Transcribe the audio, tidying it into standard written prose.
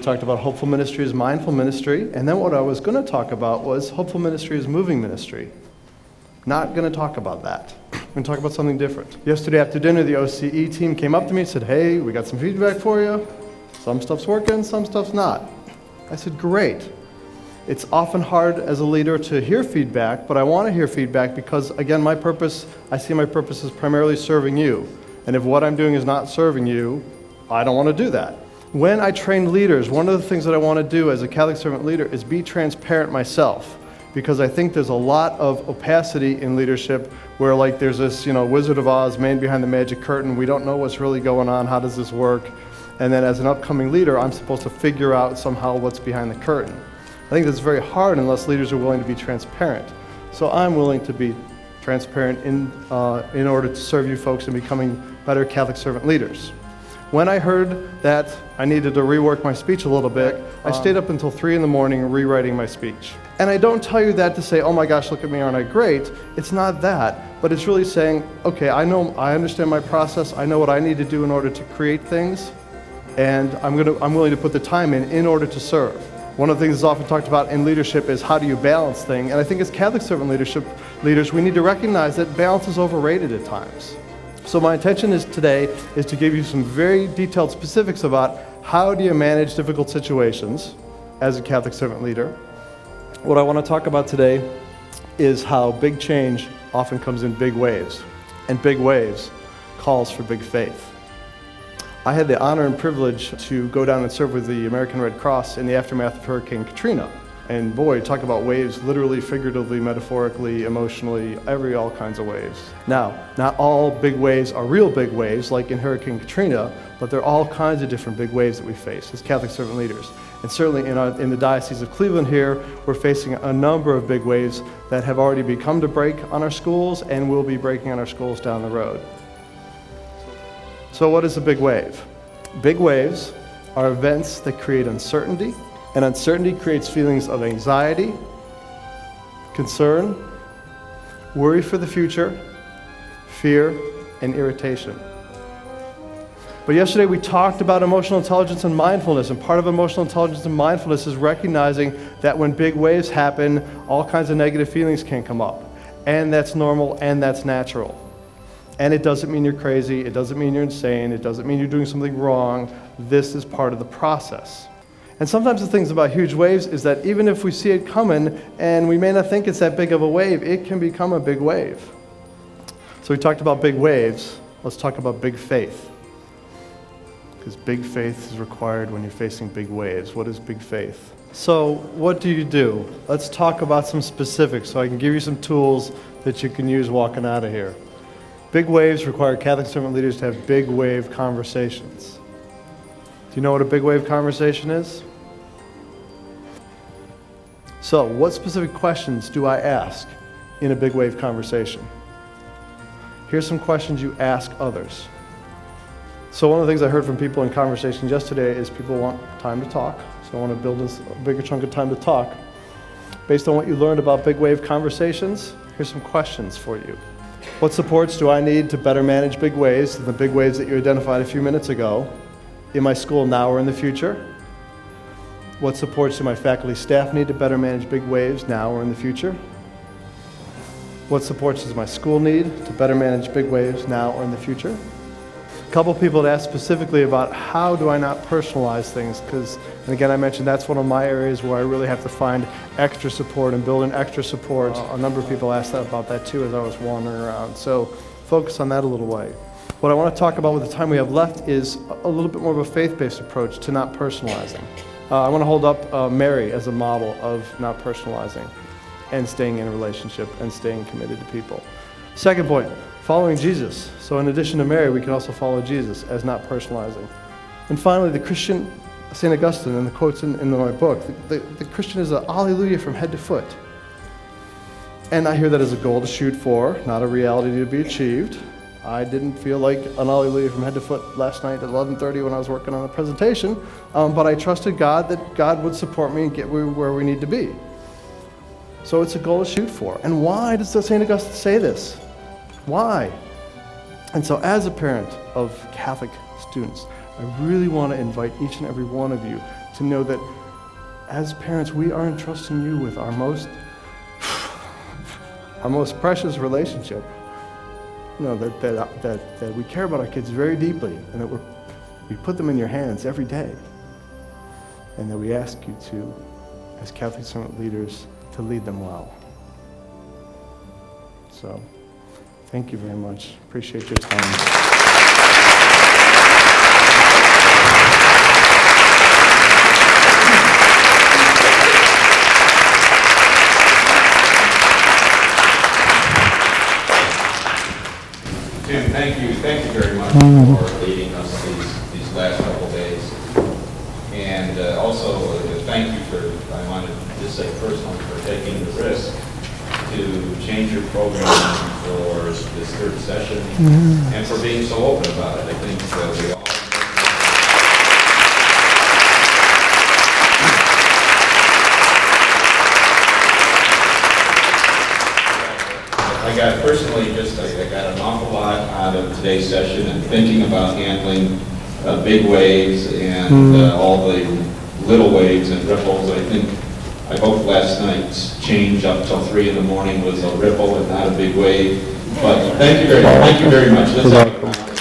talked about hopeful ministry is mindful ministry, and then what I was going to talk about was hopeful ministry is moving ministry. Not going to talk about that. I'm going to talk about something different. Yesterday after dinner, the OCE team came up to me and said, hey, we got some feedback for you. Some stuff's working, some stuff's not. I said, great. It's often hard as a leader to hear feedback, but I want to hear feedback because, again, I see my purpose as primarily serving you. And if what I'm doing is not serving you, I don't want to do that. When I train leaders, one of the things that I want to do as a Catholic servant leader is be transparent myself, because I think there's a lot of opacity in leadership where like there's this, Wizard of Oz, man behind the magic curtain. We don't know what's really going on. How does this work? And then as an upcoming leader, I'm supposed to figure out somehow what's behind the curtain. I think that's very hard unless leaders are willing to be transparent. So I'm willing to be transparent in order to serve you folks in becoming better Catholic servant leaders. When I heard that I needed to rework my speech a little bit, I stayed up until 3 in the morning rewriting my speech. And I don't tell you that to say, oh my gosh, look at me, aren't I great? It's not that, but it's really saying, okay, I understand my process, I know what I need to do in order to create things, and I'm willing to put the time in order to serve. One of the things that's often talked about in leadership is how do you balance things, and I think as Catholic servant leaders, we need to recognize that balance is overrated at times. So my intention today is to give you some very detailed specifics about how do you manage difficult situations as a Catholic servant leader. What I want to talk about today is how big change often comes in big waves, and big waves calls for big faith. I had the honor and privilege to go down and serve with the American Red Cross in the aftermath of Hurricane Katrina. And boy, talk about waves, literally, figuratively, metaphorically, emotionally, all kinds of waves. Now, not all big waves are real big waves, like in Hurricane Katrina, but there are all kinds of different big waves that we face as Catholic servant leaders. And certainly in the Diocese of Cleveland here, we're facing a number of big waves that have already begun to break on our schools and will be breaking on our schools down the road. So what is a big wave? Big waves are events that create uncertainty, and uncertainty creates feelings of anxiety, concern, worry for the future, fear, and irritation. But yesterday we talked about emotional intelligence and mindfulness, and part of emotional intelligence and mindfulness is recognizing that when big waves happen, all kinds of negative feelings can come up. And that's normal and that's natural. And it doesn't mean you're crazy, it doesn't mean you're insane, it doesn't mean you're doing something wrong. This is part of the process. And sometimes the things about huge waves is that even if we see it coming and we may not think it's that big of a wave, it can become a big wave. So we talked about big waves, let's talk about big faith. Because big faith is required when you're facing big waves. What is big faith? So what do you do? Let's talk about some specifics so I can give you some tools that you can use walking out of here. Big waves require Catholic servant leaders to have big wave conversations. Do you know what a big wave conversation is? So, what specific questions do I ask in a big wave conversation? Here's some questions you ask others. So one of the things I heard from people in conversations yesterday is people want time to talk. So I want to build a bigger chunk of time to talk. Based on what you learned about big wave conversations, here's some questions for you. What supports do I need to better manage big waves, the big waves that you identified a few minutes ago, in my school now or in the future? What supports do my faculty staff need to better manage big waves now or in the future? What supports does my school need to better manage big waves now or in the future? A couple people had asked specifically about how do I not personalize things, because, and again, I mentioned that's one of my areas where I really have to find extra support and build in extra support. A number of people asked about that too as I was wandering around. So focus on that a little way. What I want to talk about with the time we have left is a little bit more of a faith-based approach to not personalizing. I want to hold up Mary as a model of not personalizing and staying in a relationship and staying committed to people. Second point, following Jesus. So in addition to Mary, we can also follow Jesus as not personalizing. And finally, the Christian, St. Augustine, and the quotes in my book, the Christian is an alleluia from head to foot. And I hear that as a goal to shoot for, not a reality to be achieved. I didn't feel like an alleluia from head to foot last night at 11:30 when I was working on a presentation, but I trusted God that God would support me and get where we need to be. So it's a goal to shoot for. And why does St. Augustine say this? Why? And so as a parent of Catholic students, I really want to invite each and every one of you to know that as parents, we are entrusting you with our most precious relationship. You know, that we care about our kids very deeply, and that we put them in your hands every day. And that we ask you to, as Catholic Summit leaders, to lead them well. So, thank you very much. Appreciate your time. Tim, thank you very much for leading us these last couple days. And also, thank you for, I wanted to say personally, for taking the risk to change your program for this third session and for being so open about it. I think we all... I got an awful lot out of today's session and thinking about handling big waves and all the little waves and ripples. I hope last night's change up till 3 in the morning was a ripple and not a big wave. But thank you very much. Let's have a